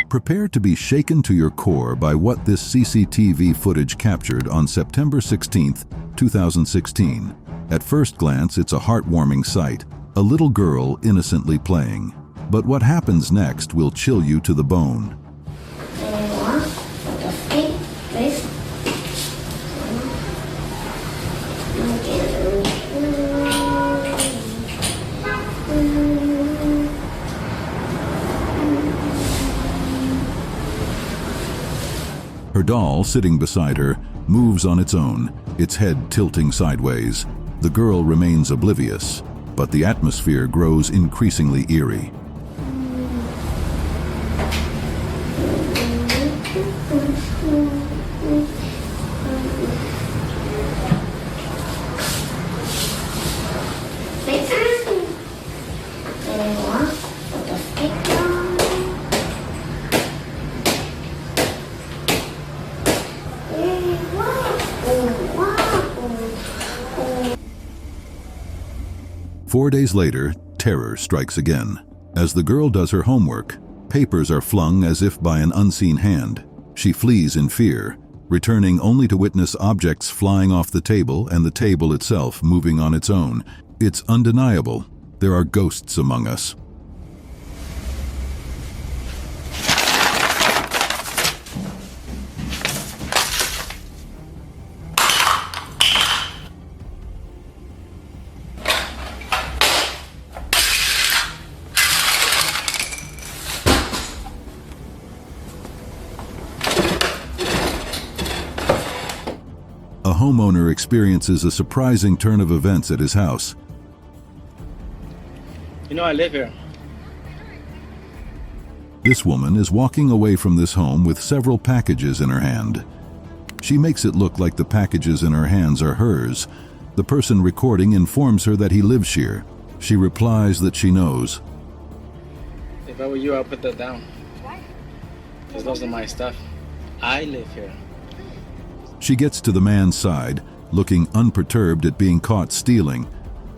Prepare to be shaken to your core by what this CCTV footage captured on September 16, 2016. At first glance, it's a heartwarming sight, a little girl innocently playing. But what happens next will chill you to the bone. Her doll, sitting beside her, moves on its own, its head tilting sideways. The girl remains oblivious, but the atmosphere grows increasingly eerie. Four days later, terror strikes again. As the girl does her homework, papers are flung as if by an unseen hand. She flees in fear, returning only to witness objects flying off the table and the table itself moving on its own. It's undeniable. There are ghosts among us. A homeowner experiences a surprising turn of events at his house. You know, I live here. This woman is walking away from this home with several packages in her hand. She makes it look like the packages in her hands are hers. The person recording informs her that he lives here. She replies that she knows. If I were you, I'll put that down. Why? Because those are my stuff. I live here. She gets to the man's side, looking unperturbed at being caught stealing.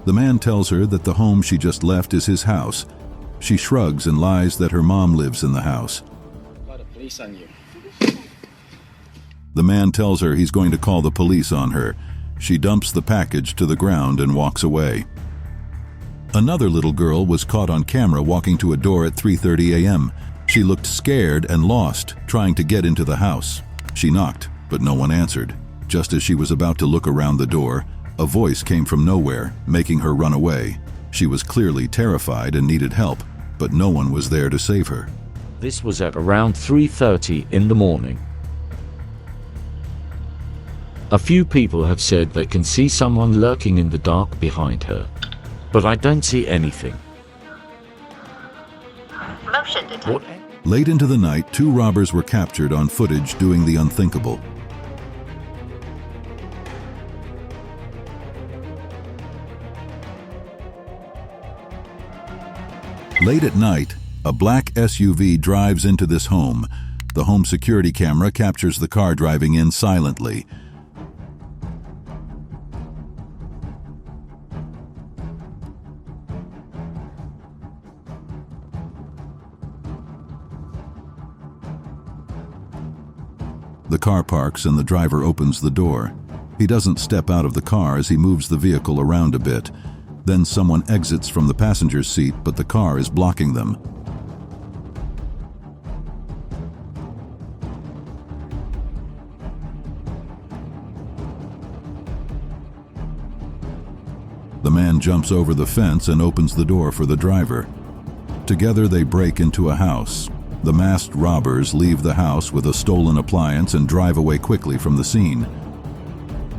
The man tells her that the home she just left is his house. She shrugs and lies that her mom lives in the house. Call the police on you. The man tells her he's going to call the police on her. She dumps the package to the ground and walks away. Another little girl was caught on camera walking to a door at 3:30 a.m. She looked scared and lost, trying to get into the house. She knocked, but no one answered. Just as she was about to look around the door, a voice came from nowhere, making her run away. She was clearly terrified and needed help, but no one was there to save her. This was at around 3:30 in the morning. A few people have said they can see someone lurking in the dark behind her, but I don't see anything. Motion detected. Late into the night, two robbers were captured on footage doing the unthinkable. Late at night, a black SUV drives into this home. The home security camera captures the car driving in silently. The car parks and the driver opens the door. He doesn't step out of the car as he moves the vehicle around a bit. Then someone exits from the passenger's seat, but the car is blocking them. The man jumps over the fence and opens the door for the driver. Together they break into a house. The masked robbers leave the house with a stolen appliance and drive away quickly from the scene.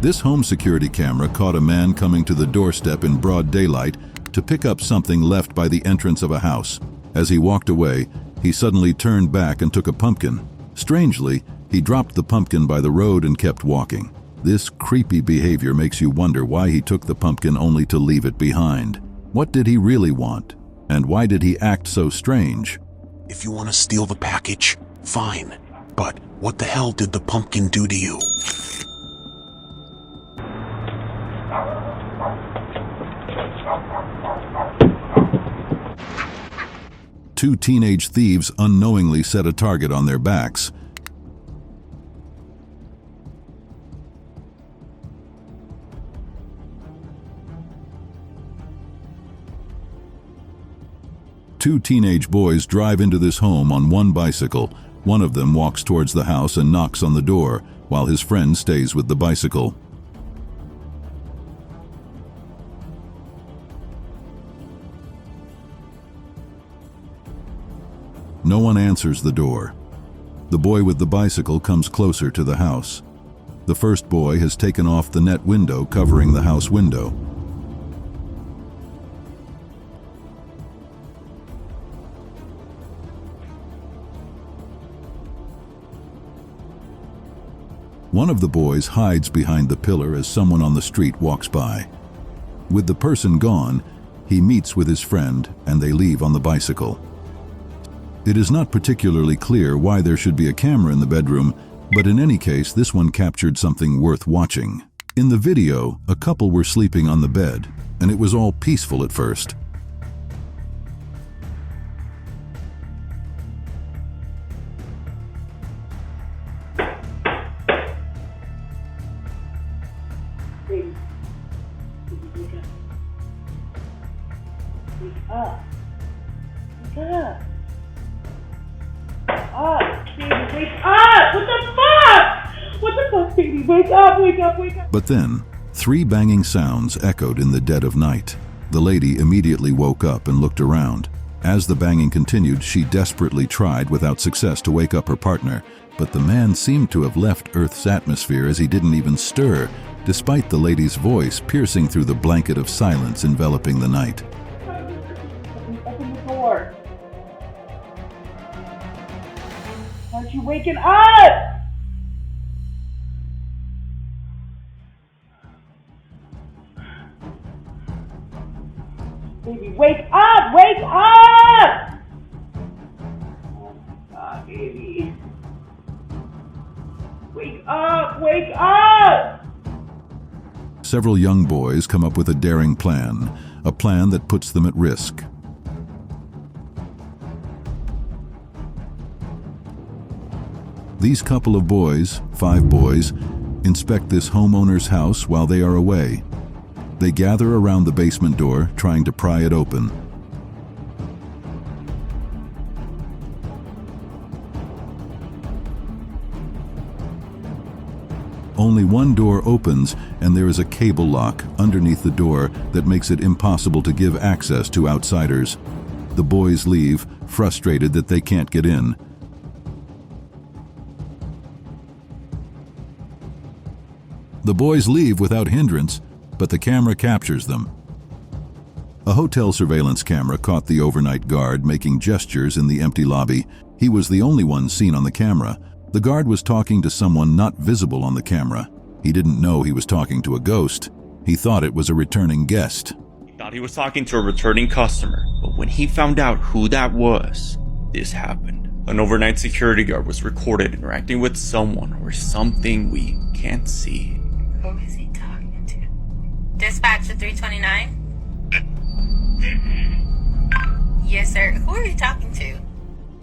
This home security camera caught a man coming to the doorstep in broad daylight to pick up something left by the entrance of a house. As he walked away, he suddenly turned back and took a pumpkin. Strangely, he dropped the pumpkin by the road and kept walking. This creepy behavior makes you wonder why he took the pumpkin only to leave it behind. What did he really want? And why did he act so strange? If you want to steal the package, fine. But what the hell did the pumpkin do to you? two teenage thieves unknowingly set a target on their backs. Two teenage boys drive into this home on one bicycle. One of them walks towards the house and knocks on the door, while his friend stays with the bicycle. No one answers the door. The boy with the bicycle comes closer to the house. The first boy has taken off the net window covering the house window. One of the boys hides behind the pillar as someone on the street walks by. With the person gone, he meets with his friend and they leave on the bicycle. It is not particularly clear why there should be a camera in the bedroom, but in any case, this one captured something worth watching. In the video, a couple were sleeping on the bed, and it was all peaceful at first. But then, three banging sounds echoed in the dead of night. The lady immediately woke up and looked around. As the banging continued, she desperately tried without success to wake up her partner, but the man seemed to have left Earth's atmosphere as he didn't even stir, despite the lady's voice piercing through the blanket of silence enveloping the night. Open the door. Aren't you waking up? Baby, wake up! Wake up! Oh my God, baby. Wake up! Wake up! Several young boys come up with a daring plan, a plan that puts them at risk. These couple of boys, 5 boys, inspect this homeowner's house while they are away. They gather around the basement door, trying to pry it open. Only one door opens, and there is a cable lock underneath the door that makes it impossible to give access to outsiders. The boys leave, frustrated that they can't get in. The boys leave without hindrance, but the camera captures them. A hotel surveillance camera caught the overnight guard making gestures in the empty lobby. He was the only one seen on the camera. The guard was talking to someone not visible on the camera. He didn't know he was talking to a ghost. He thought it was a returning guest. He thought he was talking to a returning customer, but when he found out who that was, this happened. An overnight security guard was recorded interacting with someone or something we can't see. Who is he talking to? Dispatch to 329? Yes, sir. Who are you talking to?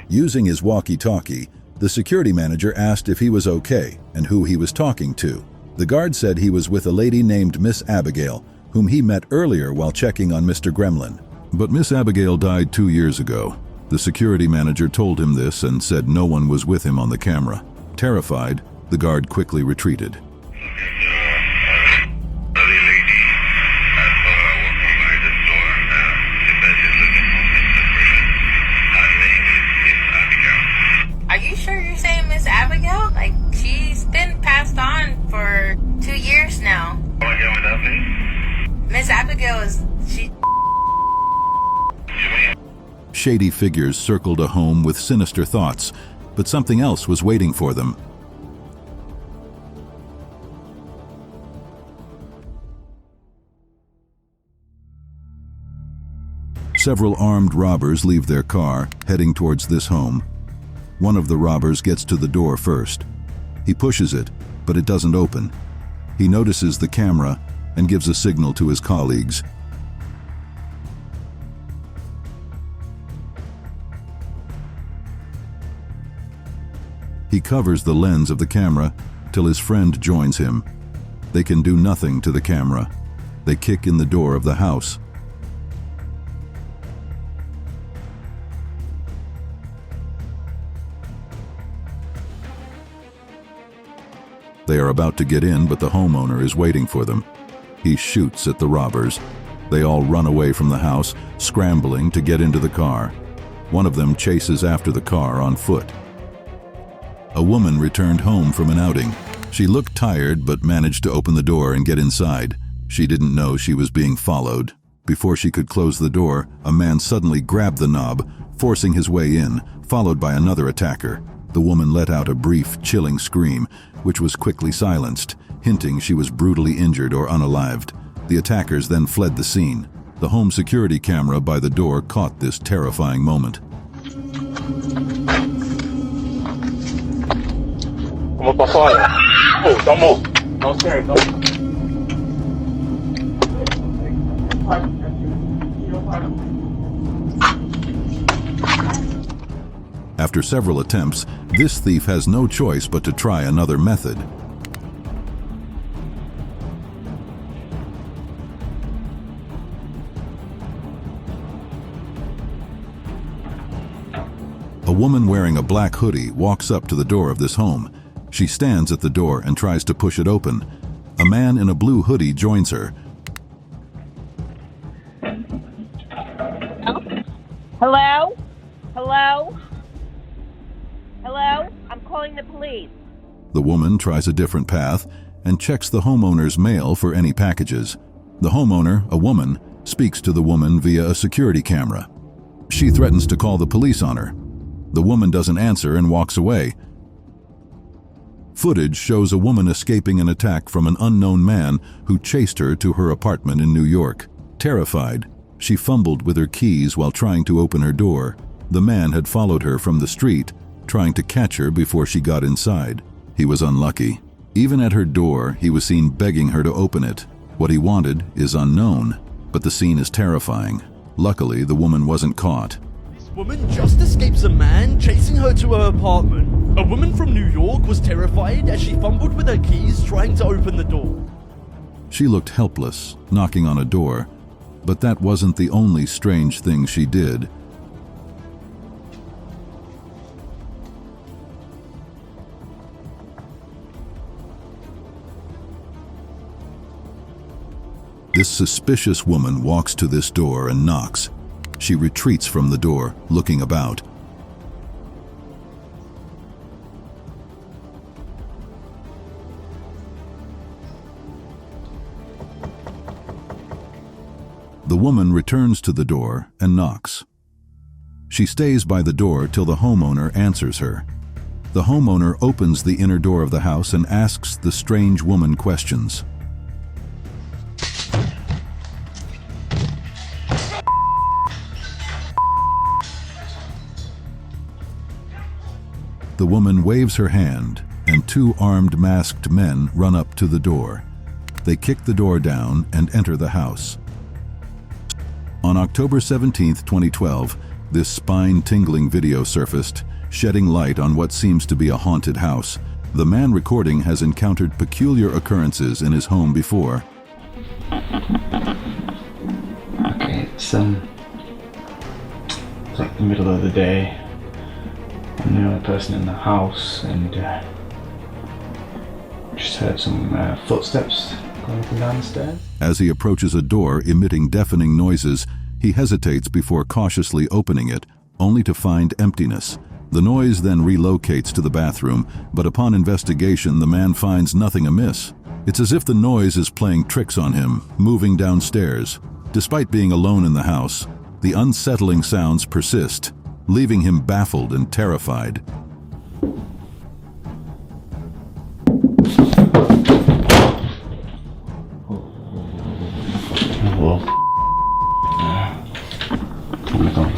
Using his walkie-talkie, the security manager asked if he was okay and who he was talking to. The guard said he was with a lady named Miss Abigail, whom he met earlier while checking on Mr. Gremlin. But Miss Abigail died 2 years ago. The security manager told him this and said no one was with him on the camera. Terrified, the guard quickly retreated. Are you sure you're saying Miss Abigail? Like, she's been passed on for 2 years now. Miss Abigail she... Shady figures circled a home with sinister thoughts, but something else was waiting for them. Several armed robbers leave their car, heading towards this home. One of the robbers gets to the door first. He pushes it, but it doesn't open. He notices the camera and gives a signal to his colleagues. He covers the lens of the camera till his friend joins him. They can do nothing to the camera. They kick in the door of the house. They are about to get in, but the homeowner is waiting for them. He shoots at the robbers. They all run away from the house, scrambling to get into the car. One of them chases after the car on foot. A woman returned home from an outing. She looked tired but managed to open the door and get inside. She didn't know she was being followed. Before she could close the door, a man suddenly grabbed the knob, forcing his way in, followed by another attacker. The woman let out a brief, chilling scream, which was quickly silenced, hinting she was brutally injured or unalived. The attackers then fled the scene. The home security camera by the door caught this terrifying moment. After several attempts, this thief has no choice but to try another method. A woman wearing a black hoodie walks up to the door of this home. She stands at the door and tries to push it open. A man in a blue hoodie joins her. Hello? Hello? Hello? I'm calling the police. The woman tries a different path and checks the homeowner's mail for any packages. The homeowner, a woman, speaks to the woman via a security camera. She threatens to call the police on her. The woman doesn't answer and walks away. Footage shows a woman escaping an attack from an unknown man who chased her to her apartment in New York. Terrified, she fumbled with her keys while trying to open her door. The man had followed her from the street, trying to catch her before she got inside. He was unlucky. Even at her door, he was seen begging her to open it. What he wanted is unknown, but the scene is terrifying. Luckily, the woman wasn't caught. This woman just escapes a man chasing her to her apartment. A woman from New York was terrified as she fumbled with her keys trying to open the door. She looked helpless, knocking on a door, but that wasn't the only strange thing she did. This suspicious woman walks to this door and knocks. She retreats from the door, looking about. The woman returns to the door and knocks. She stays by the door till the homeowner answers her. The homeowner opens the inner door of the house and asks the strange woman questions. The woman waves her hand, and two armed masked men run up to the door. They kick the door down and enter the house. On October 17, 2012, this spine-tingling video surfaced, shedding light on what seems to be a haunted house. The man recording has encountered peculiar occurrences in his home before. Okay, it's like the middle of the day. I'm the only person in the house, and just heard some footsteps going up and down the stairs. As he approaches a door emitting deafening noises, he hesitates before cautiously opening it, only to find emptiness. The noise then relocates to the bathroom, but upon investigation, the man finds nothing amiss. It's as if the noise is playing tricks on him, moving downstairs. Despite being alone in the house, the unsettling sounds persist, leaving him baffled and terrified. Hello. Oh my god.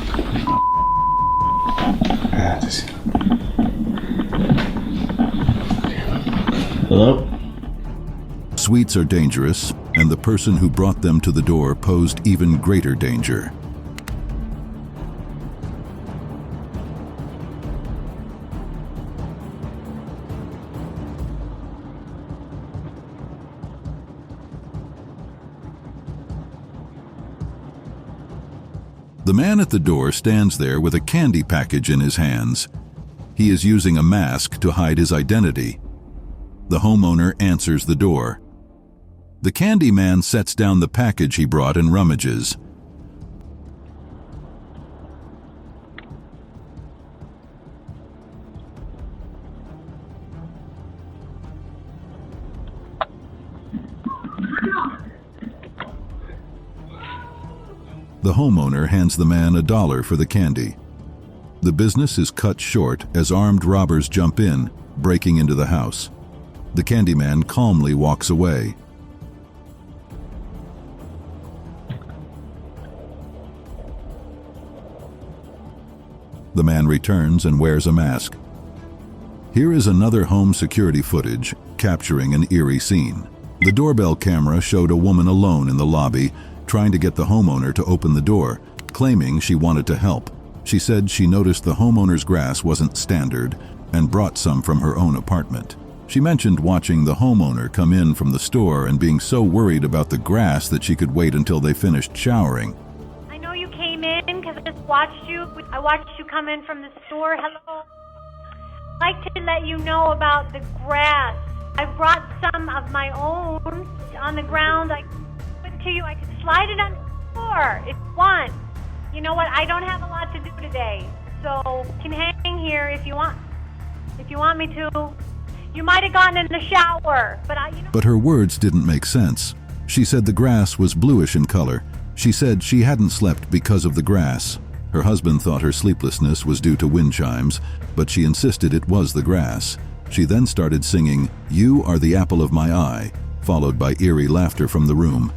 Hello? Sweets are dangerous, and the person who brought them to the door posed even greater danger. The man at the door stands there with a candy package in his hands. He is using a mask to hide his identity. The homeowner answers the door. The candy man sets down the package he brought and rummages. The homeowner hands the man $1 for the candy. The business is cut short as armed robbers jump in, breaking into the house. The candy man calmly walks away. The man returns and wears a mask. Here is another home security footage capturing an eerie scene. The doorbell camera showed a woman alone in the lobby, trying to get the homeowner to open the door, claiming she wanted to help. She said she noticed the homeowner's grass wasn't standard and brought some from her own apartment. She mentioned watching the homeowner come in from the store and being so worried about the grass that she could wait until they finished showering. I know you came in because I just watched you. I watched you come in from the store. Hello. I'd like to let you know about the grass. I brought some of my own on the ground. I put it to you. I could slide it on the floor if you want. You know what? I don't have a lot to do today, so you can hang here if you want. If you want me to. You might have gotten in the shower, but But her words didn't make sense. She said the grass was bluish in color. She said she hadn't slept because of the grass. Her husband thought her sleeplessness was due to wind chimes, but she insisted it was the grass. She then started singing, "You Are the Apple of My Eye," followed by eerie laughter from the room.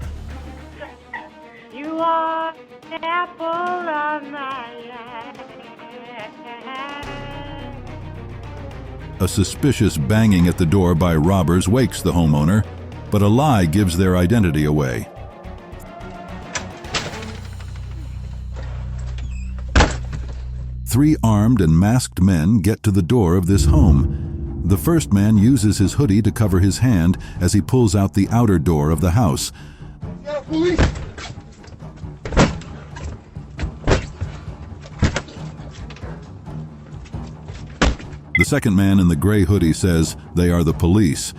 You are the apple of my eye. A suspicious banging at the door by robbers wakes the homeowner, but a lie gives their identity away. Three armed and masked men get to the door of this home. The first man uses his hoodie to cover his hand as he pulls out the outer door of the house. The second man in the gray hoodie says they are the police.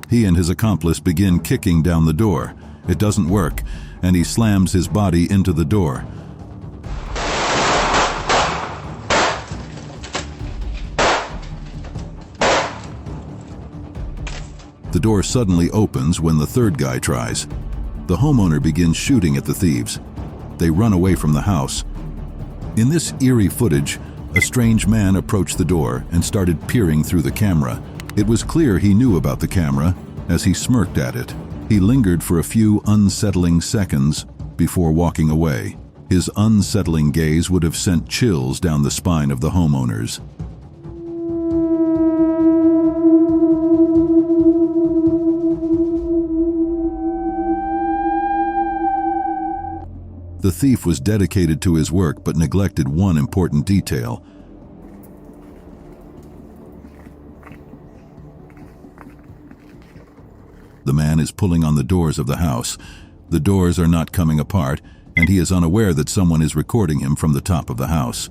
He and his accomplice begin kicking down the door. It doesn't work, and he slams his body into the door. The door suddenly opens when the third guy tries. The homeowner begins shooting at the thieves. They run away from the house. In this eerie footage, a strange man approached the door and started peering through the camera. It was clear he knew about the camera as he smirked at it. He lingered for a few unsettling seconds before walking away. His unsettling gaze would have sent chills down the spine of the homeowners. The thief was dedicated to his work but neglected one important detail. The man is pulling on the doors of the house. The doors are not coming apart, and he is unaware that someone is recording him from the top of the house.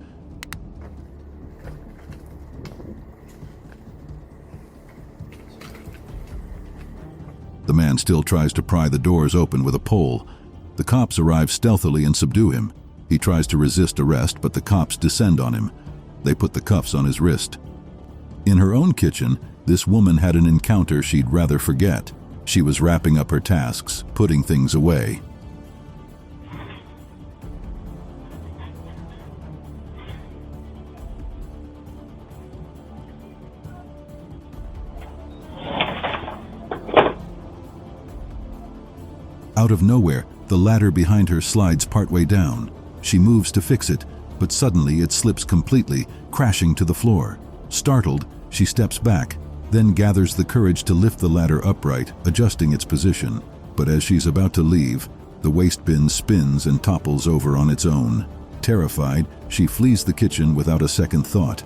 The man still tries to pry the doors open with a pole. The cops arrive stealthily and subdue him. He tries to resist arrest, but the cops descend on him. They put the cuffs on his wrist. In her own kitchen, this woman had an encounter she'd rather forget. She was wrapping up her tasks, putting things away. Out of nowhere, the ladder behind her slides partway down. She moves to fix it, but suddenly it slips completely, crashing to the floor. Startled, she steps back, then gathers the courage to lift the ladder upright, adjusting its position. But as she's about to leave, the waste bin spins and topples over on its own. Terrified, she flees the kitchen without a second thought.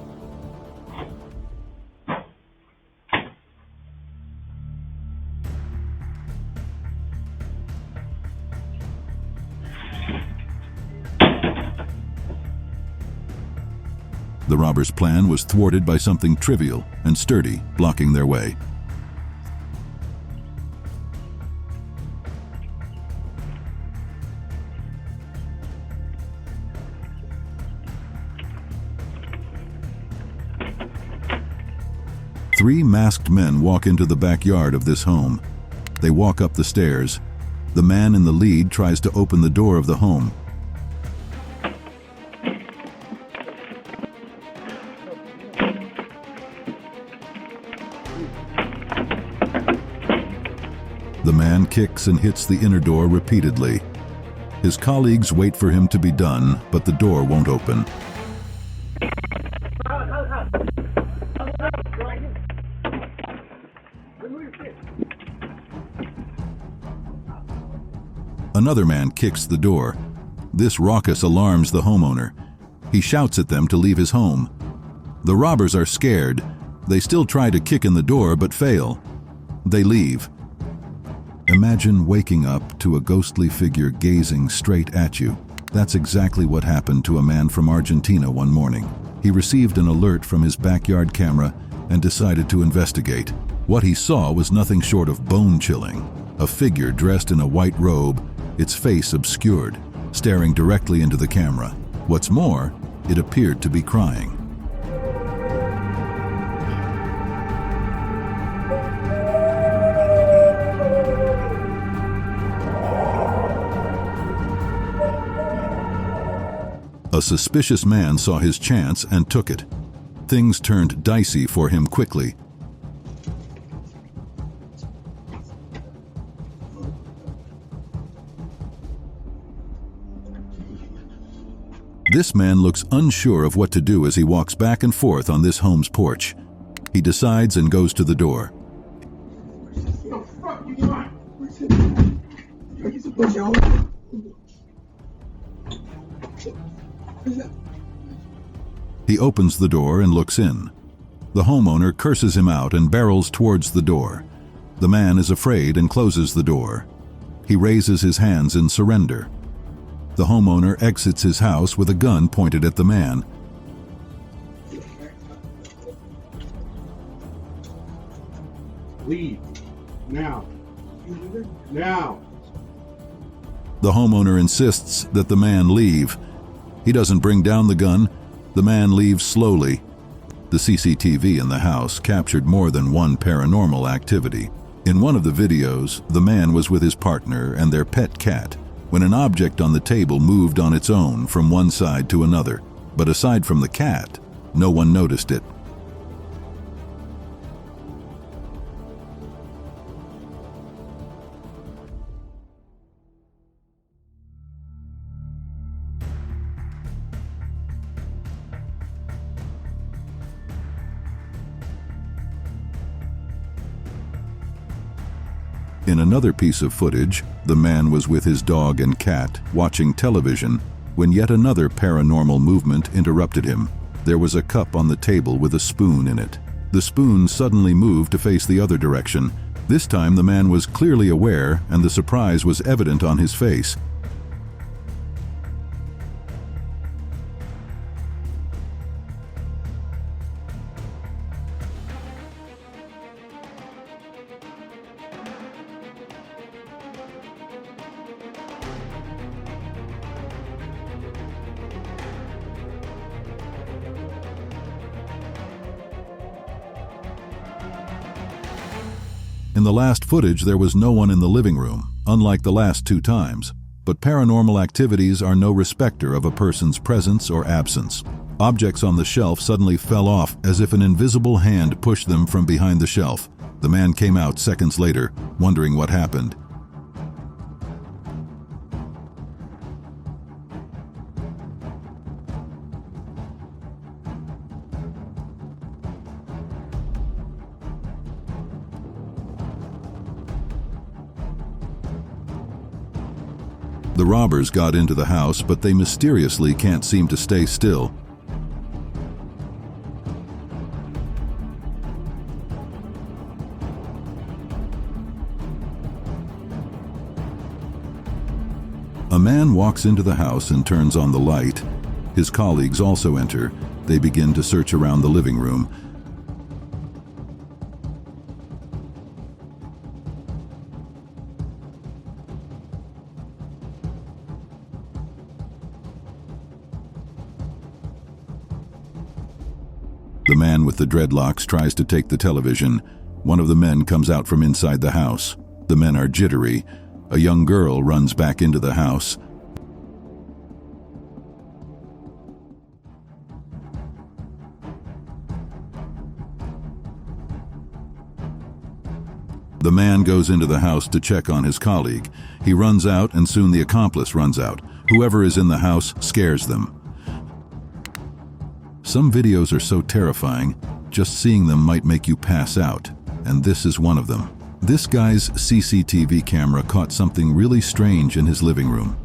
The robbers' plan was thwarted by something trivial and sturdy blocking their way. Three masked men walk into the backyard of this home. They walk up the stairs. The man in the lead tries to open the door of the home. The man kicks and hits the inner door repeatedly. His colleagues wait for him to be done, but the door won't open. Another man kicks the door. This raucous alarms the homeowner. He shouts at them to leave his home. The robbers are scared. They still try to kick in the door but fail. They leave. Imagine waking up to a ghostly figure gazing straight at you. That's exactly what happened to a man from Argentina one morning. He received an alert from his backyard camera and decided to investigate. What he saw was nothing short of bone-chilling. A figure dressed in a white robe, its face obscured, staring directly into the camera. What's more, it appeared to be crying. A suspicious man saw his chance and took it. Things turned dicey for him quickly. This man looks unsure of what to do as he walks back and forth on this home's porch. He decides and goes to the door. He opens the door and looks in. The homeowner curses him out and barrels towards the door. The man is afraid and closes the door. He raises his hands in surrender. The homeowner exits his house with a gun pointed at the man. Leave. Now. Now. The homeowner insists that the man leave. He doesn't bring down the gun. The man leaves slowly. The CCTV in the house captured more than one paranormal activity. In one of the videos, the man was with his partner and their pet cat when an object on the table moved on its own from one side to another. But aside from the cat, no one noticed it. In another piece of footage, the man was with his dog and cat watching television when yet another paranormal movement interrupted him. There was a cup on the table with a spoon in it. The spoon suddenly moved to face the other direction. This time the man was clearly aware and the surprise was evident on his face. In the last footage, there was no one in the living room, unlike the last two times. But paranormal activities are no respecter of a person's presence or absence. Objects on the shelf suddenly fell off as if an invisible hand pushed them from behind the shelf. The man came out seconds later, wondering what happened. The robbers got into the house, but they mysteriously can't seem to stay still. A man walks into the house and turns on the light. His colleagues also enter. They begin to search around the living room. The man with the dreadlocks tries to take the television. One of the men comes out from inside the house. The men are jittery. A young girl runs back into the house. The man goes into the house to check on his colleague. He runs out, and soon the accomplice runs out. Whoever is in the house scares them. Some videos are so terrifying, just seeing them might make you pass out, and this is one of them. This guy's CCTV camera caught something really strange in his living room.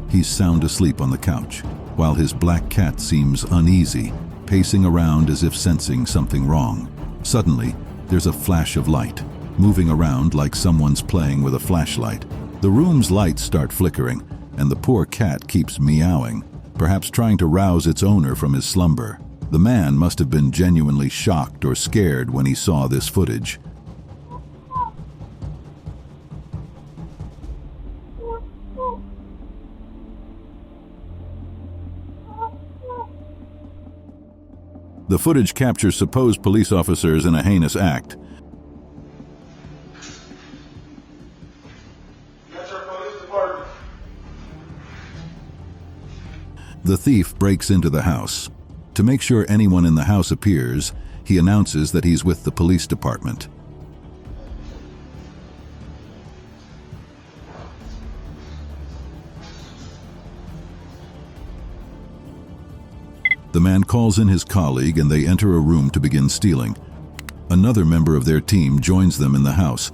He's sound asleep on the couch, while his black cat seems uneasy, pacing around as if sensing something wrong. Suddenly, there's a flash of light, moving around like someone's playing with a flashlight. The room's lights start flickering, and the poor cat keeps meowing, perhaps trying to rouse its owner from his slumber. The man must have been genuinely shocked or scared when he saw this footage. The footage captures supposed police officers in a heinous act. The thief breaks into the house. To make sure anyone in the house appears, he announces that he's with the police department. The man calls in his colleague and they enter a room to begin stealing. Another member of their team joins them in the house.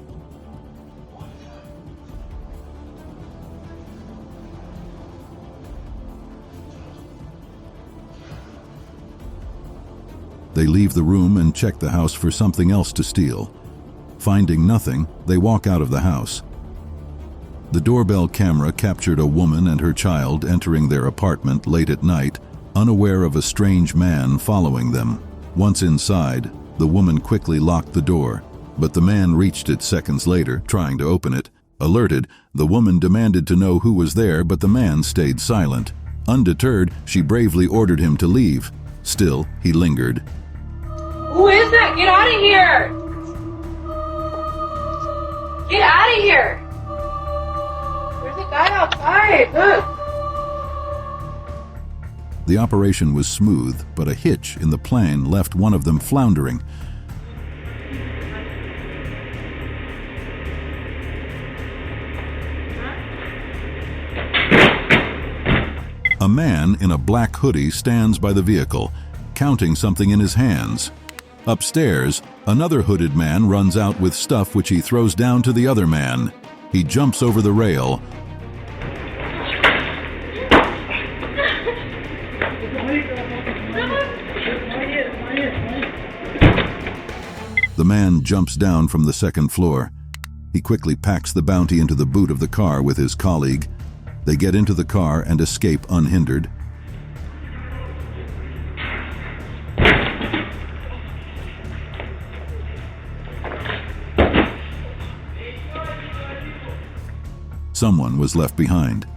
They leave the room and check the house for something else to steal. Finding nothing, they walk out of the house. The doorbell camera captured a woman and her child entering their apartment late at night, unaware of a strange man following them. Once inside, the woman quickly locked the door, but the man reached it seconds later, trying to open it. Alerted, the woman demanded to know who was there, but the man stayed silent. Undeterred, she bravely ordered him to leave. Still, he lingered. Who is that? Get out of here! Get out of here! There's a guy outside, look! The operation was smooth, but a hitch in the plan left one of them floundering. A man in a black hoodie stands by the vehicle, counting something in his hands. Upstairs, another hooded man runs out with stuff which he throws down to the other man. He jumps over the rail. The man jumps down from the second floor. He quickly packs the bounty into the boot of the car with his colleague. They get into the car and escape unhindered. Someone was left behind.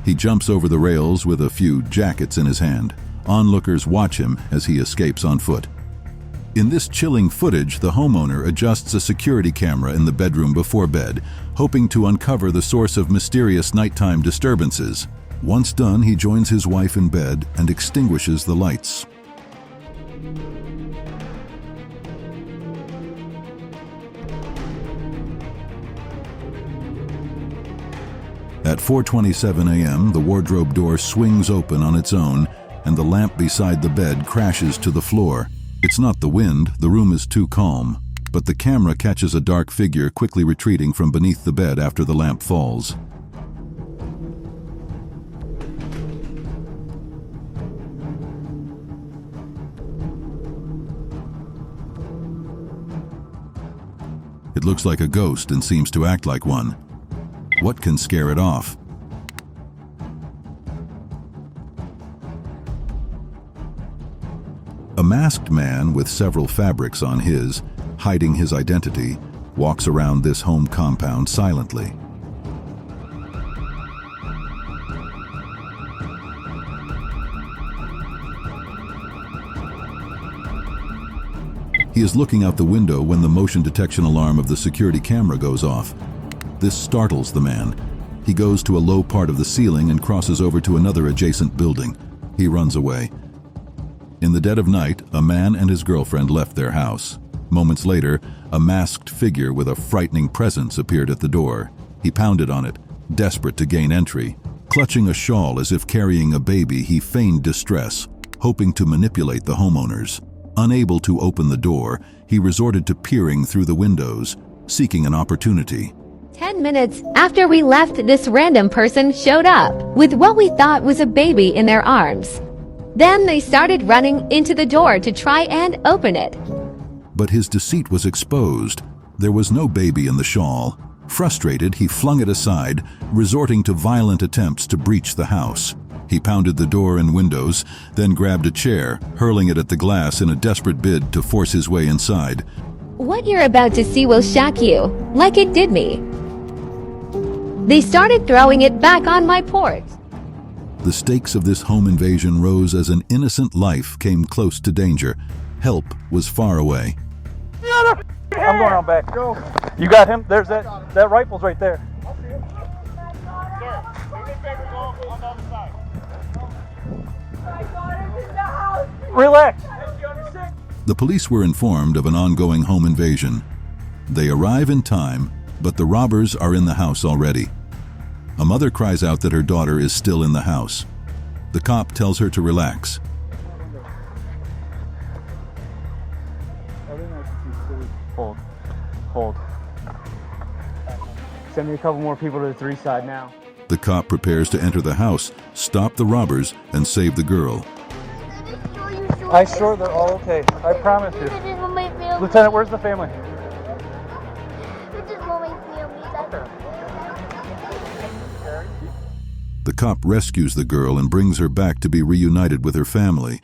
He jumps over the rails with a few jackets in his hand. Onlookers watch him as he escapes on foot. In this chilling footage, the homeowner adjusts a security camera in the bedroom before bed, hoping to uncover the source of mysterious nighttime disturbances. Once done, he joins his wife in bed and extinguishes the lights. At 4:27 a.m., the wardrobe door swings open on its own, and the lamp beside the bed crashes to the floor. It's not the wind, the room is too calm, but the camera catches a dark figure quickly retreating from beneath the bed after the lamp falls. It looks like a ghost and seems to act like one. What can scare it off? A masked man with several fabrics on his, hiding his identity, walks around this home compound silently. He is looking out the window when the motion detection alarm of the security camera goes off. This startles the man. He goes to a low part of the ceiling and crosses over to another adjacent building. He runs away. In the dead of night, a man and his girlfriend left their house. Moments later, a masked figure with a frightening presence appeared at the door. He pounded on it, desperate to gain entry. Clutching a shawl as if carrying a baby, he feigned distress, hoping to manipulate the homeowners. Unable to open the door, he resorted to peering through the windows, seeking an opportunity. 10 minutes after we left, this random person showed up with what we thought was a baby in their arms. Then they started running into the door to try and open it. But his deceit was exposed. There was no baby in the shawl. Frustrated, he flung it aside, resorting to violent attempts to breach the house. He pounded the door and windows, then grabbed a chair, hurling it at the glass in a desperate bid to force his way inside. What you're about to see will shock you, like it did me. They started throwing it back on my porch. The stakes of this home invasion rose as an innocent life came close to danger. Help was far away. I'm going on back. Go. You got him? There's that rifle's right there. Relax. The police were informed of an ongoing home invasion. They arrive in time, but the robbers are in the house already. A mother cries out that her daughter is still in the house. The cop tells her to relax. Hold. Send me a couple more people to the 3 side now. The cop prepares to enter the house, stop the robbers, and save the girl. I'm sure they're all okay. I promise you. Lieutenant, where's the family? The cop rescues the girl and brings her back to be reunited with her family.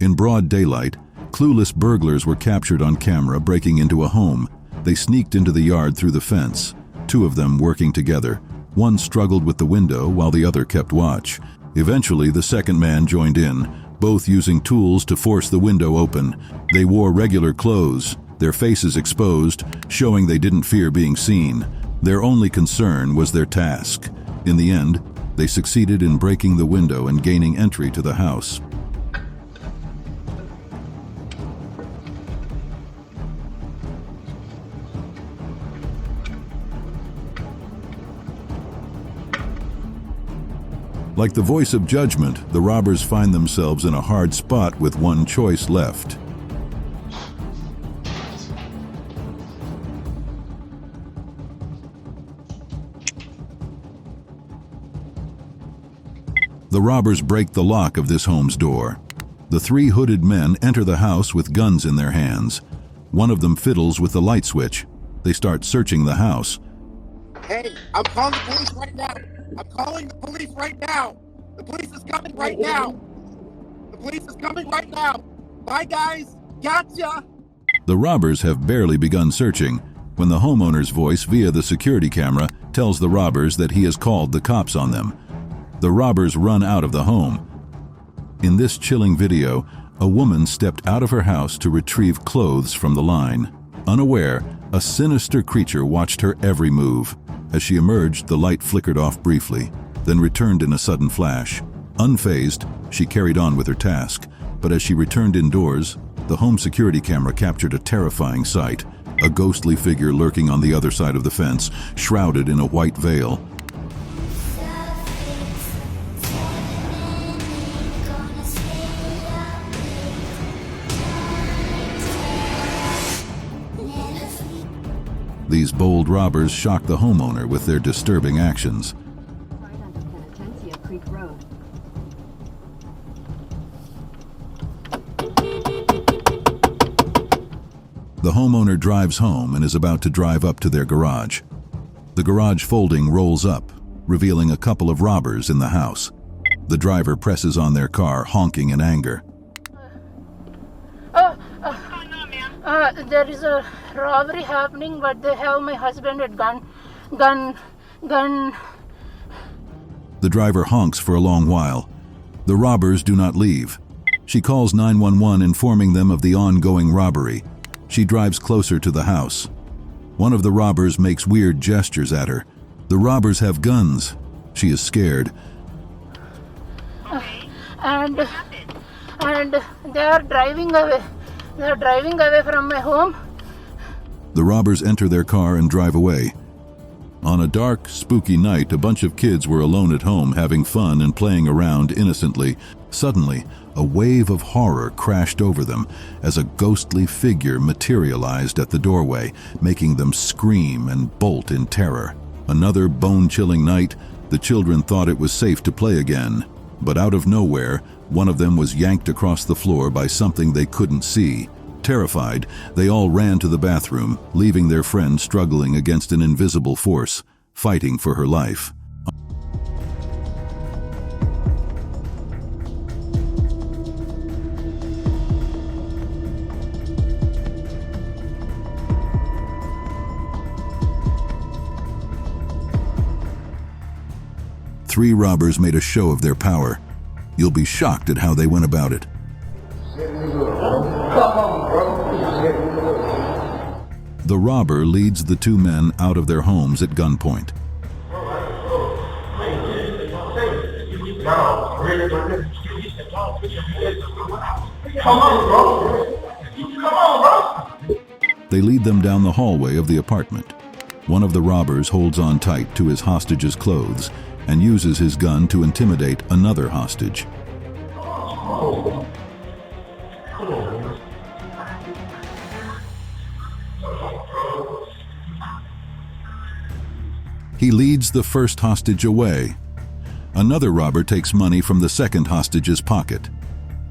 In broad daylight, clueless burglars were captured on camera breaking into a home. They sneaked into the yard through the fence, 2 of them working together. One struggled with the window while the other kept watch. Eventually, the second man joined in, both using tools to force the window open. They wore regular clothes, their faces exposed, showing they didn't fear being seen. Their only concern was their task. In the end, they succeeded in breaking the window and gaining entry to the house. Like the voice of judgment, the robbers find themselves in a hard spot with one choice left. The robbers break the lock of this home's door. The 3 hooded men enter the house with guns in their hands. One of them fiddles with the light switch. They start searching the house. Hey, I'm calling the police right now. I'm calling the police right now. The police is coming right now. The police is coming right now. Bye, guys. Gotcha. The robbers have barely begun searching when the homeowner's voice via the security camera tells the robbers that he has called the cops on them. The robbers run out of the home. In this chilling video, a woman stepped out of her house to retrieve clothes from the line. Unaware, a sinister creature watched her every move. As she emerged, the light flickered off briefly, then returned in a sudden flash. Unfazed, she carried on with her task, but as she returned indoors, the home security camera captured a terrifying sight. A ghostly figure lurking on the other side of the fence, shrouded in a white veil. These bold robbers shock the homeowner with their disturbing actions. The homeowner drives home and is about to drive up to their garage. The garage folding rolls up, revealing a couple of robbers in the house. The driver presses on their car, honking in anger. There is a robbery happening, but they have my husband at gun. The driver honks for a long while. The robbers do not leave. She calls 911, informing them of the ongoing robbery. She drives closer to the house. One of the robbers makes weird gestures at her. The robbers have guns. She is scared. And they are driving away. They are driving away from my home. The robbers enter their car and drive away. On a dark, spooky night, a bunch of kids were alone at home having fun and playing around innocently. Suddenly, a wave of horror crashed over them as a ghostly figure materialized at the doorway, making them scream and bolt in terror. Another bone-chilling night, the children thought it was safe to play again. But out of nowhere, one of them was yanked across the floor by something they couldn't see. Terrified, they all ran to the bathroom, leaving their friend struggling against an invisible force, fighting for her life. Three robbers made a show of their power. You'll be shocked at how they went about it. The robber leads the two men out of their homes at gunpoint. They lead them down the hallway of the apartment. One of the robbers holds on tight to his hostage's clothes and uses his gun to intimidate another hostage. He leads the first hostage away. Another robber takes money from the second hostage's pocket.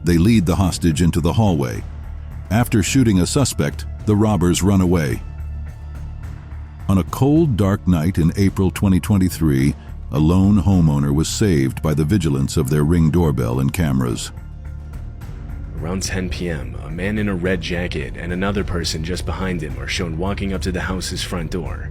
They lead the hostage into the hallway. After shooting a suspect, the robbers run away. On a cold, dark night in April 2023, a lone homeowner was saved by the vigilance of their Ring doorbell and cameras. Around 10 p.m., a man in a red jacket and another person just behind him are shown walking up to the house's front door.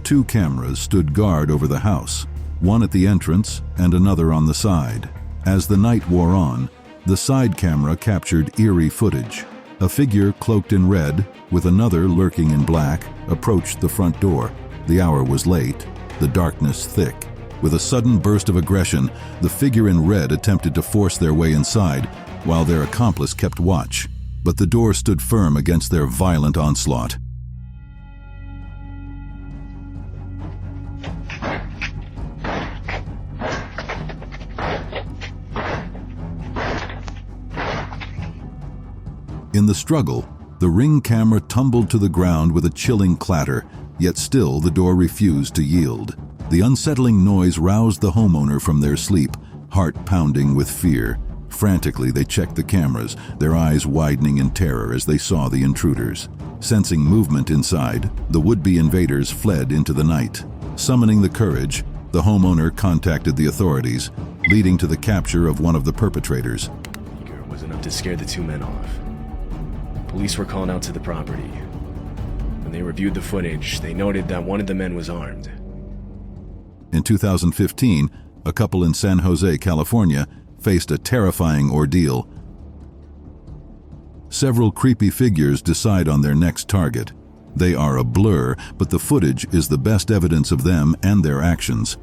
Two cameras stood guard over the house, one at the entrance and another on the side. As the night wore on, the side camera captured eerie footage. A figure cloaked in red, with another lurking in black, approached the front door. The hour was late, the darkness thick. With a sudden burst of aggression, the figure in red attempted to force their way inside, while their accomplice kept watch. But the door stood firm against their violent onslaught. In the struggle, the Ring camera tumbled to the ground with a chilling clatter, yet still the door refused to yield. The unsettling noise roused the homeowner from their sleep, heart pounding with fear. Frantically, they checked the cameras, their eyes widening in terror as they saw the intruders. Sensing movement inside, the would-be invaders fled into the night. Summoning the courage, the homeowner contacted the authorities, leading to the capture of one of the perpetrators. It was enough to scare the two men off. Police were called out to the property. When they reviewed the footage, they noted that one of the men was armed. In 2015, a couple in San Jose, California, faced a terrifying ordeal. Several creepy figures decide on their next target. They are a blur, but the footage is the best evidence of them and their actions.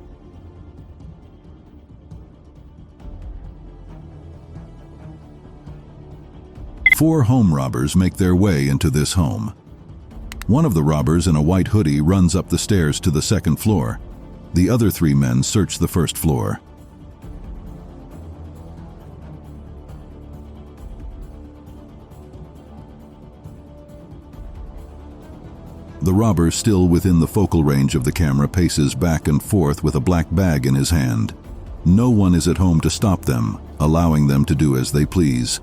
Four home robbers make their way into this home. One of the robbers in a white hoodie runs up the stairs to the second floor. The other three men search the first floor. The robber, still within the focal range of the camera, paces back and forth with a black bag in his hand. No one is at home to stop them, allowing them to do as they please.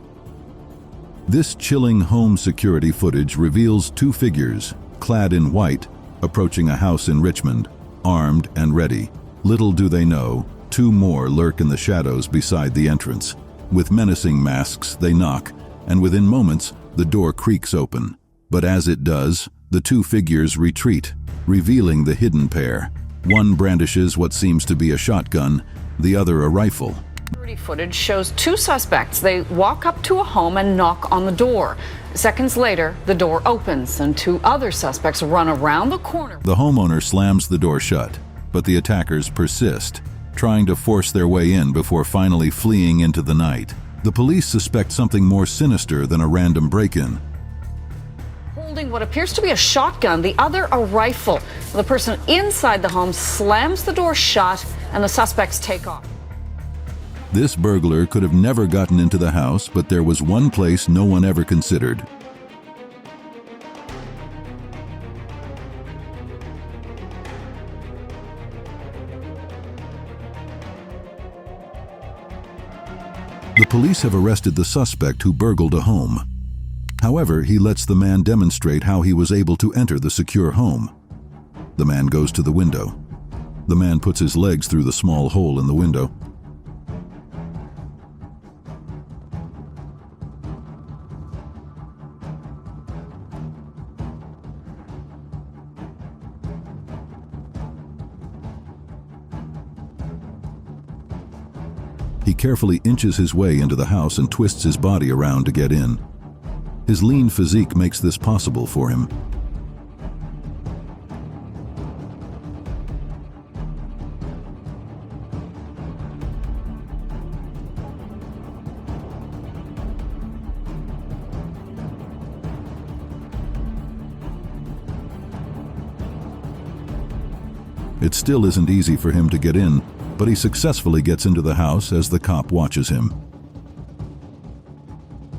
This chilling home security footage reveals two figures, clad in white, approaching a house in Richmond, armed and ready. Little do they know, two more lurk in the shadows beside the entrance. With menacing masks, they knock, and within moments, the door creaks open. But as it does, the two figures retreat, revealing the hidden pair. One brandishes what seems to be a shotgun, the other a rifle. Security footage shows two suspects. They walk up to a home and knock on the door. Seconds later, the door opens and two other suspects run around the corner. The homeowner slams the door shut, but the attackers persist, trying to force their way in before finally fleeing into the night. The police suspect something more sinister than a random break-in. Holding what appears to be a shotgun, the other a rifle. The person inside the home slams the door shut and the suspects take off. This burglar could have never gotten into the house, but there was one place no one ever considered. The police have arrested the suspect who burgled a home. However, he lets the man demonstrate how he was able to enter the secure home. The man goes to the window. The man puts his legs through the small hole in the window. He carefully inches his way into the house and twists his body around to get in. His lean physique makes this possible for him. It still isn't easy for him to get in, but he successfully gets into the house as the cop watches him.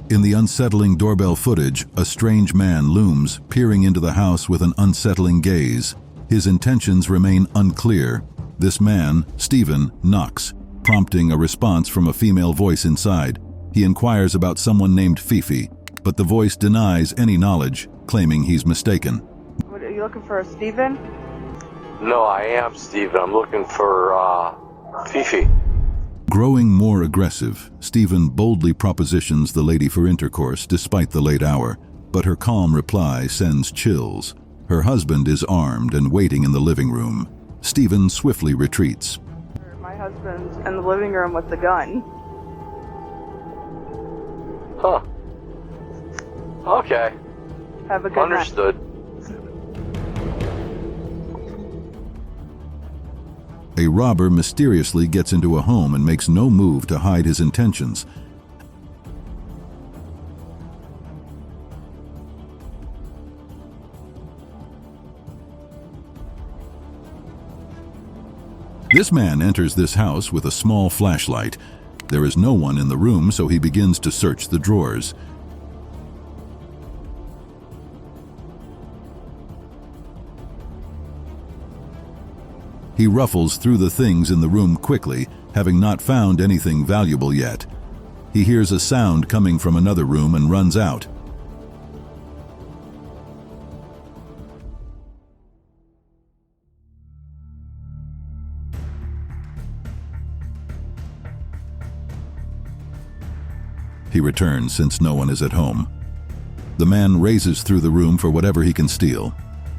In the unsettling doorbell footage, a strange man looms, peering into the house with an unsettling gaze. His intentions remain unclear. This man, Stephen, knocks, prompting a response from a female voice inside. He inquires about someone named Fifi, but the voice denies any knowledge, claiming he's mistaken. What, are you looking for Stephen? No, I am Stephen. I'm looking for, Fifi. Growing more aggressive, Stephen boldly propositions the lady for intercourse despite the late hour, but her calm reply sends chills. Her husband is armed and waiting in the living room. Stephen swiftly retreats. My husband's in the living room with the gun. Huh. Okay. Have a good Understood. night. A robber mysteriously gets into a home and makes no move to hide his intentions. This man enters this house with a small flashlight. There is no one in the room, so he begins to search the drawers. He ruffles through the things in the room quickly, having not found anything valuable yet. He hears a sound coming from another room and runs out. He returns since no one is at home. The man races through the room for whatever he can steal.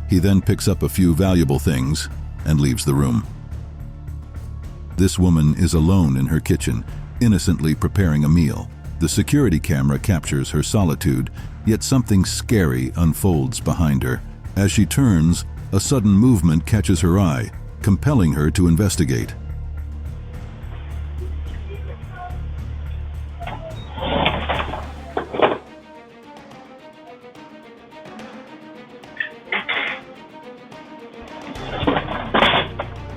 He then picks up a few valuable things and leaves the room. This woman is alone in her kitchen, innocently preparing a meal. The security camera captures her solitude, yet something scary unfolds behind her. As she turns, a sudden movement catches her eye, compelling her to investigate.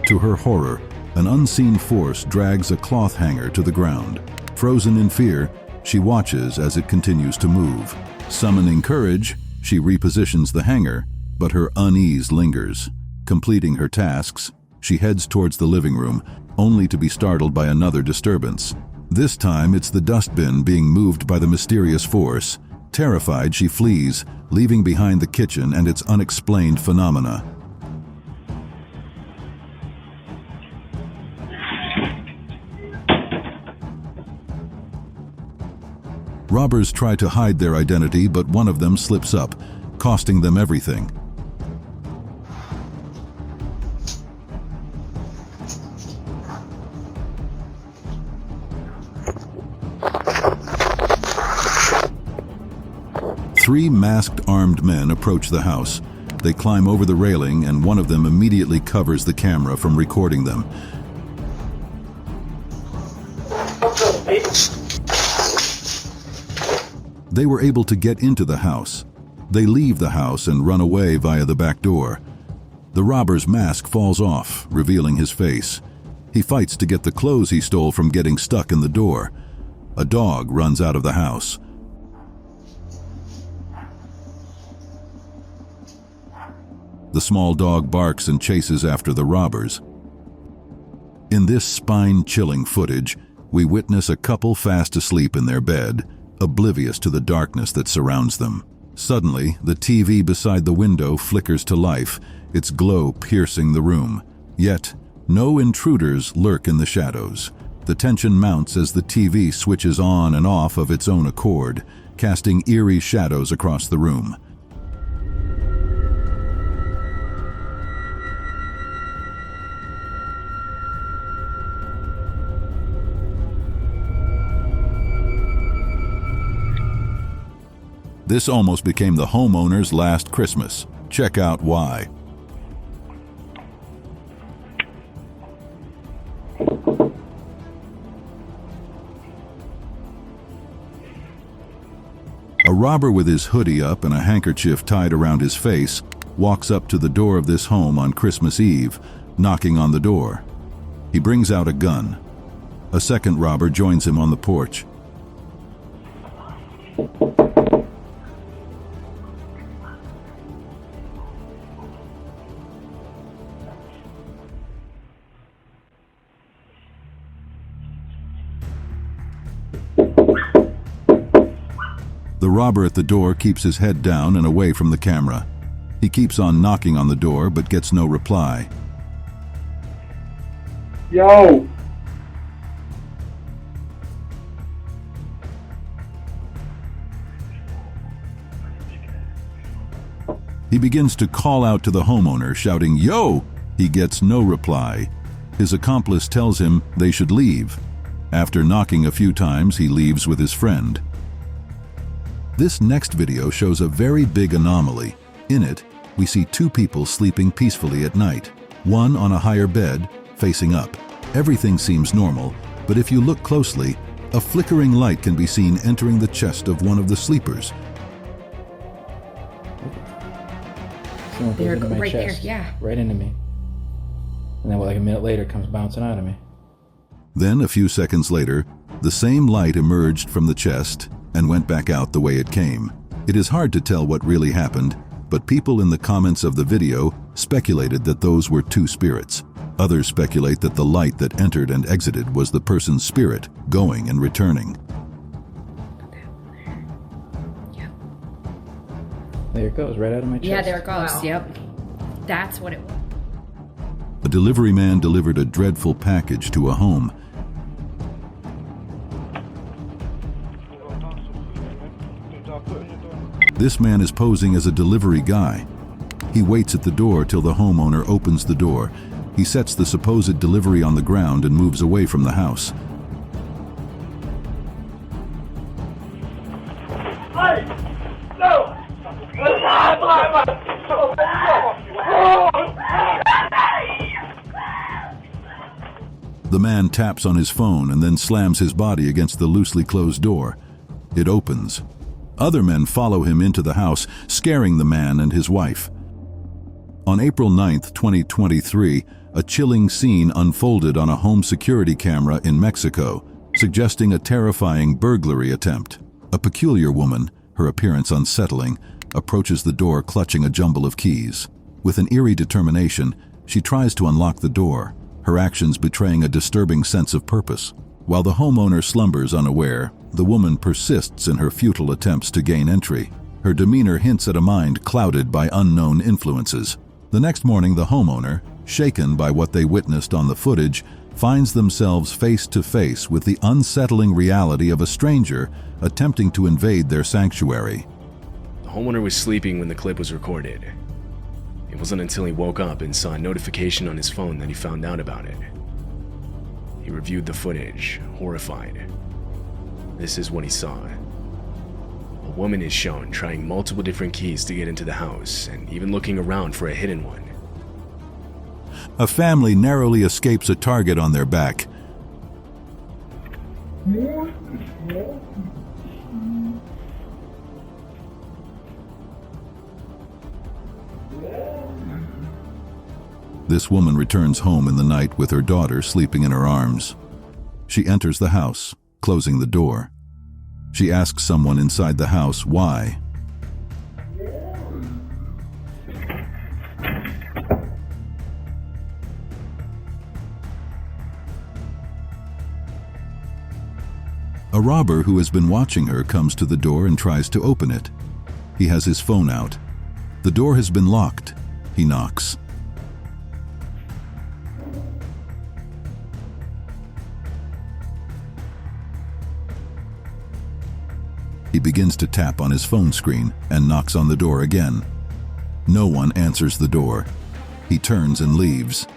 To her horror, an unseen force drags a cloth hanger to the ground. Frozen in fear, she watches as it continues to move. Summoning courage, she repositions the hanger, but her unease lingers. Completing her tasks, she heads towards the living room, only to be startled by another disturbance. This time, it's the dustbin being moved by the mysterious force. Terrified, she flees, leaving behind the kitchen and its unexplained phenomena. Robbers try to hide their identity, but one of them slips up, costing them everything. Three masked armed men approach the house. They climb over the railing, and one of them immediately covers the camera from recording them. They were able to get into the house. They leave the house and run away via the back door. The robber's mask falls off, revealing his face. He fights to get the clothes he stole from getting stuck in the door. A dog runs out of the house. The small dog barks and chases after the robbers. In this spine-chilling footage, we witness a couple fast asleep in their bed, oblivious to the darkness that surrounds them. Suddenly, the TV beside the window flickers to life, its glow piercing the room. Yet, no intruders lurk in the shadows. The tension mounts as the TV switches on and off of its own accord, casting eerie shadows across the room. This almost became the homeowner's last Christmas. Check out why. A robber with his hoodie up and a handkerchief tied around his face walks up to the door of this home on Christmas Eve, knocking on the door. He brings out a gun. A second robber joins him on the porch. The robber at the door keeps his head down and away from the camera. He keeps on knocking on the door but gets no reply. Yo! He begins to call out to the homeowner, shouting, "Yo!" He gets no reply. His accomplice tells him they should leave. After knocking a few times, he leaves with his friend. This next video shows a very big anomaly. In it, we see two people sleeping peacefully at night, one on a higher bed, facing up. Everything seems normal, but if you look closely, a flickering light can be seen entering the chest of one of the sleepers. There, right there, yeah. Right into me. And then like a minute later, it comes bouncing out of me. Then, a few seconds later, the same light emerged from the chest and went back out the way it came. It is hard to tell what really happened, but people in the comments of the video speculated that those were two spirits. Others speculate that the light that entered and exited was the person's spirit, going and returning. There it goes, right out of my chest. Yeah, there it goes, Wow. Yep. That's what it was. A delivery man delivered a dreadful package to a home. This man is posing as a delivery guy. He waits at the door till the homeowner opens the door. He sets the supposed delivery on the ground and moves away from the house. The man taps on his phone and then slams his body against the loosely closed door. It opens. Other men follow him into the house, scaring the man and his wife. On April 9th, 2023, a chilling scene unfolded on a home security camera in Mexico, suggesting a terrifying burglary attempt. A peculiar woman, her appearance unsettling, approaches the door clutching a jumble of keys. With an eerie determination, she tries to unlock the door, her actions betraying a disturbing sense of purpose. While the homeowner slumbers unaware, the woman persists in her futile attempts to gain entry. Her demeanor hints at a mind clouded by unknown influences. The next morning, the homeowner, shaken by what they witnessed on the footage, finds themselves face to face with the unsettling reality of a stranger attempting to invade their sanctuary. The homeowner was sleeping when the clip was recorded. It wasn't until he woke up and saw a notification on his phone that he found out about it. He reviewed the footage, horrified. This is what he saw. A woman is shown trying multiple different keys to get into the house and even looking around for a hidden one. A family narrowly escapes a target on their back. This woman returns home in the night with her daughter sleeping in her arms. She enters the house, closing the door. She asks someone inside the house why. A robber who has been watching her comes to the door and tries to open it. He has his phone out. The door has been locked. He knocks. He begins to tap on his phone screen and knocks on the door again. No one answers the door. He turns and leaves.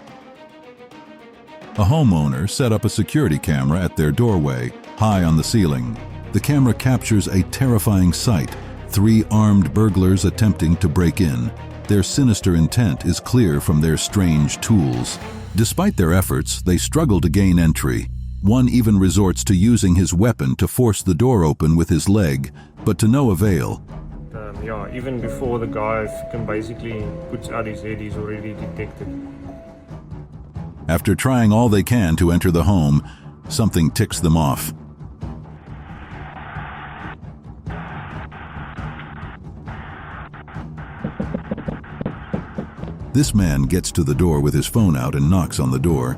A homeowner set up a security camera at their doorway, high on the ceiling. The camera captures a terrifying sight: 3 armed burglars attempting to break in. Their sinister intent is clear from their strange tools. Despite their efforts, they struggle to gain entry. One even resorts to using his weapon to force the door open with his leg, but to no avail. Yeah, even before the guy can basically puts out his head, he's already detected. After trying all they can to enter the home, something ticks them off. This man gets to the door with his phone out and knocks on the door.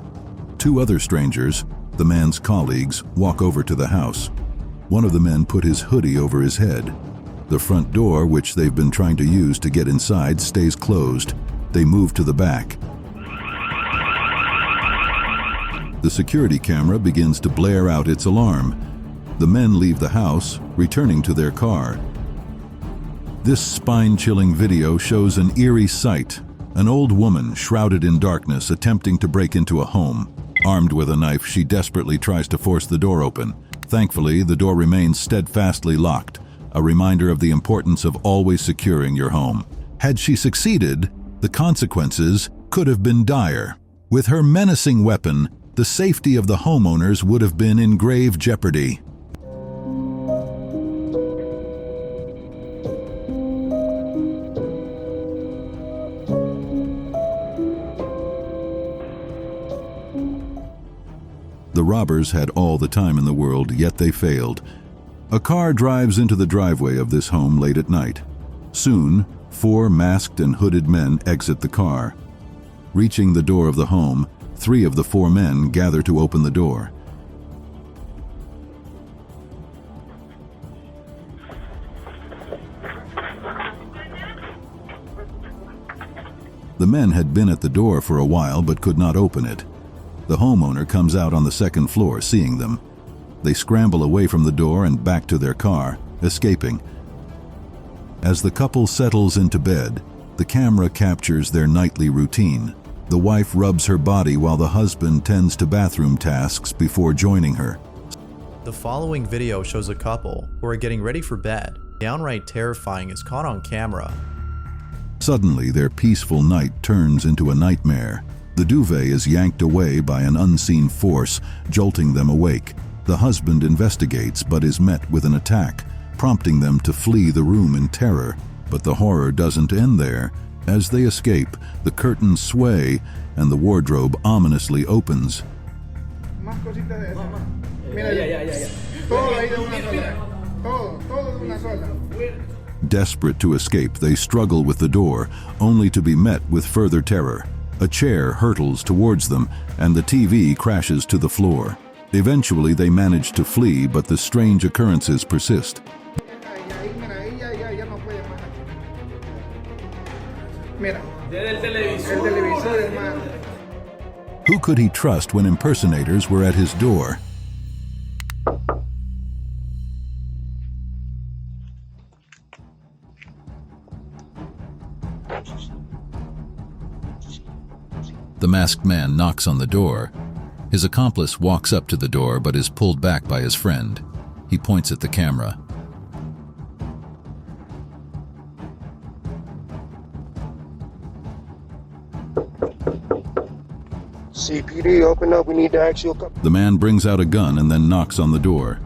2 other strangers, the man's colleagues, walk over to the house. One of the men put his hoodie over his head. The front door, which they've been trying to use to get inside, stays closed. They move to the back. The security camera begins to blare out its alarm. The men leave the house, returning to their car. This spine-chilling video shows an eerie sight: an old woman shrouded in darkness attempting to break into a home. Armed with a knife, she desperately tries to force the door open. Thankfully, the door remains steadfastly locked, a reminder of the importance of always securing your home. Had she succeeded, the consequences could have been dire. With her menacing weapon, the safety of the homeowners would have been in grave jeopardy. The robbers had all the time in the world, yet they failed. A car drives into the driveway of this home late at night. Soon, 4 masked and hooded men exit the car. Reaching the door of the home, 3 of the 4 men gather to open the door. The men had been at the door for a while but could not open it. The homeowner comes out on the second floor, seeing them. They scramble away from the door and back to their car, escaping. As the couple settles into bed, the camera captures their nightly routine. The wife rubs her body while the husband tends to bathroom tasks before joining her. The following video shows a couple who are getting ready for bed. Downright terrifying is caught on camera. Suddenly, their peaceful night turns into a nightmare. The duvet is yanked away by an unseen force, jolting them awake. The husband investigates but is met with an attack, prompting them to flee the room in terror. But the horror doesn't end there. As they escape, the curtains sway and the wardrobe ominously opens. Desperate to escape, they struggle with the door, only to be met with further terror. A chair hurtles towards them, and the TV crashes to the floor. Eventually, they manage to flee, but the strange occurrences persist. Who could he trust when impersonators were at his door? The masked man knocks on the door. His accomplice walks up to the door but is pulled back by his friend. He points at the camera. CPD, open up. We need to ask you a couple. The man brings out a gun and then knocks on the door.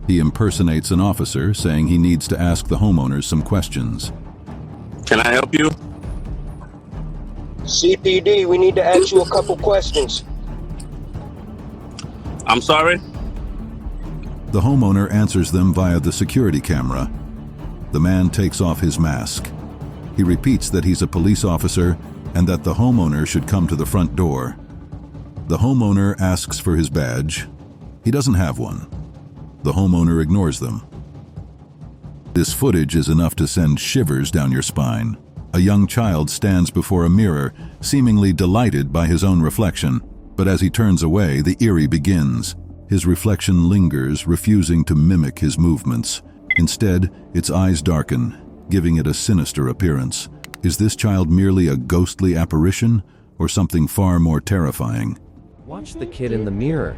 He impersonates an officer, saying he needs to ask the homeowners some questions. Can I help you? CPD, we need to ask you a couple questions. I'm sorry? The homeowner answers them via the security camera. The man takes off his mask. He repeats that he's a police officer and that the homeowner should come to the front door. The homeowner asks for his badge. He doesn't have one. The homeowner ignores them. This footage is enough to send shivers down your spine. A young child stands before a mirror, seemingly delighted by his own reflection, but as he turns away, the eerie begins. His reflection lingers, refusing to mimic his movements. Instead, its eyes darken, giving it a sinister appearance. Is this child merely a ghostly apparition, or something far more terrifying? Watch the kid in the mirror.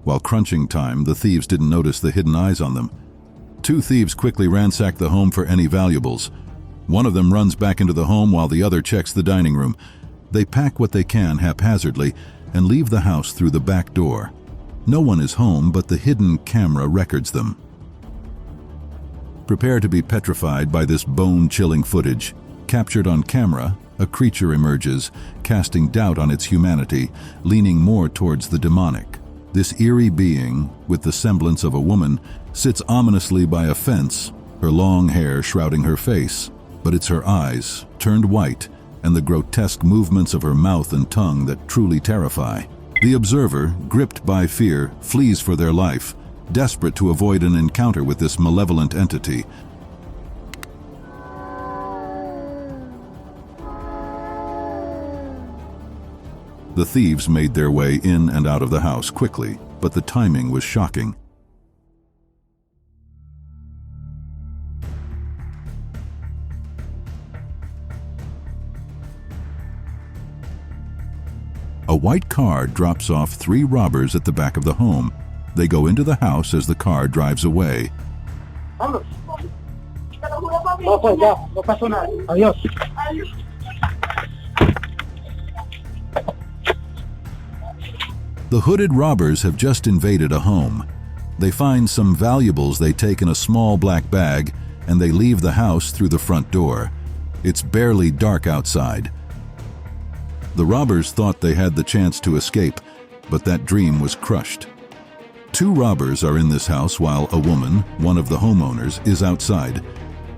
While crunching time, the thieves didn't notice the hidden eyes on them. Two thieves quickly ransack the home for any valuables. One of them runs back into the home while the other checks the dining room. They pack what they can haphazardly and leave the house through the back door. No one is home, but the hidden camera records them. Prepare to be petrified by this bone-chilling footage. Captured on camera, a creature emerges, casting doubt on its humanity, leaning more towards the demonic. This eerie being, with the semblance of a woman, sits ominously by a fence, her long hair shrouding her face. But it's her eyes, turned white, and the grotesque movements of her mouth and tongue that truly terrify. The observer, gripped by fear, flees for their life, desperate to avoid an encounter with this malevolent entity. The thieves made their way in and out of the house quickly, but the timing was shocking. A white car drops off 3 robbers at the back of the home. They go into the house as the car drives away. The hooded robbers have just invaded a home. They find some valuables they take in a small black bag, and they leave the house through the front door. It's barely dark outside. The robbers thought they had the chance to escape, but that dream was crushed. 2 robbers are in this house while a woman, one of the homeowners, is outside.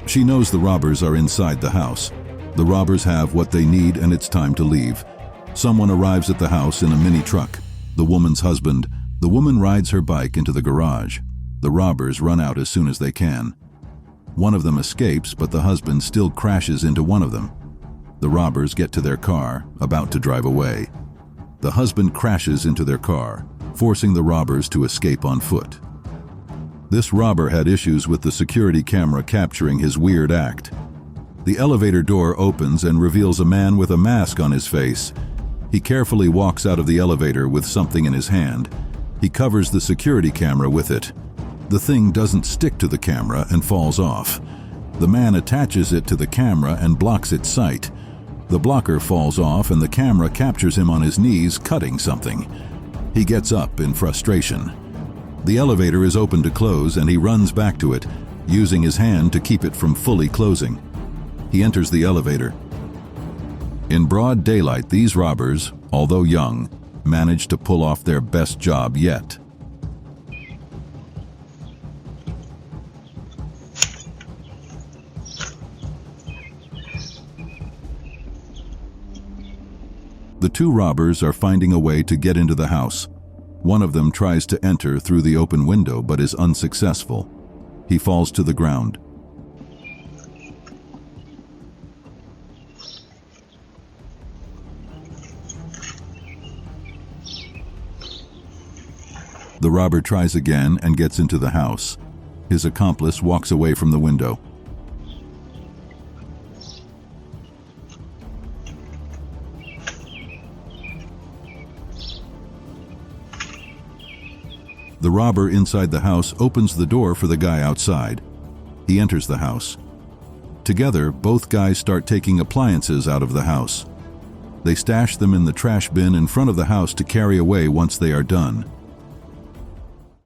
She knows the robbers are inside the house. The robbers have what they need and it's time to leave. Someone arrives at the house in a mini truck. The woman's husband. The woman rides her bike into the garage. The robbers run out as soon as they can. One of them escapes, but the husband still crashes into one of them. The robbers get to their car, about to drive away. The husband crashes into their car, forcing the robbers to escape on foot. This robber had issues with the security camera capturing his weird act. The elevator door opens and reveals a man with a mask on his face. He carefully walks out of the elevator with something in his hand. He covers the security camera with it. The thing doesn't stick to the camera and falls off. The man attaches it to the camera and blocks its sight. The blocker falls off and the camera captures him on his knees cutting something. He gets up in frustration. The elevator is open to close and he runs back to it, using his hand to keep it from fully closing. He enters the elevator. In broad daylight, these robbers, although young, manage to pull off their best job yet. two robbers are finding a way to get into the house. One of them tries to enter through the open window but is unsuccessful. He falls to the ground. The robber tries again and gets into the house. His accomplice walks away from the window. The robber inside the house opens the door for the guy outside. He enters the house. Together, both guys start taking appliances out of the house. They stash them in the trash bin in front of the house to carry away once they are done.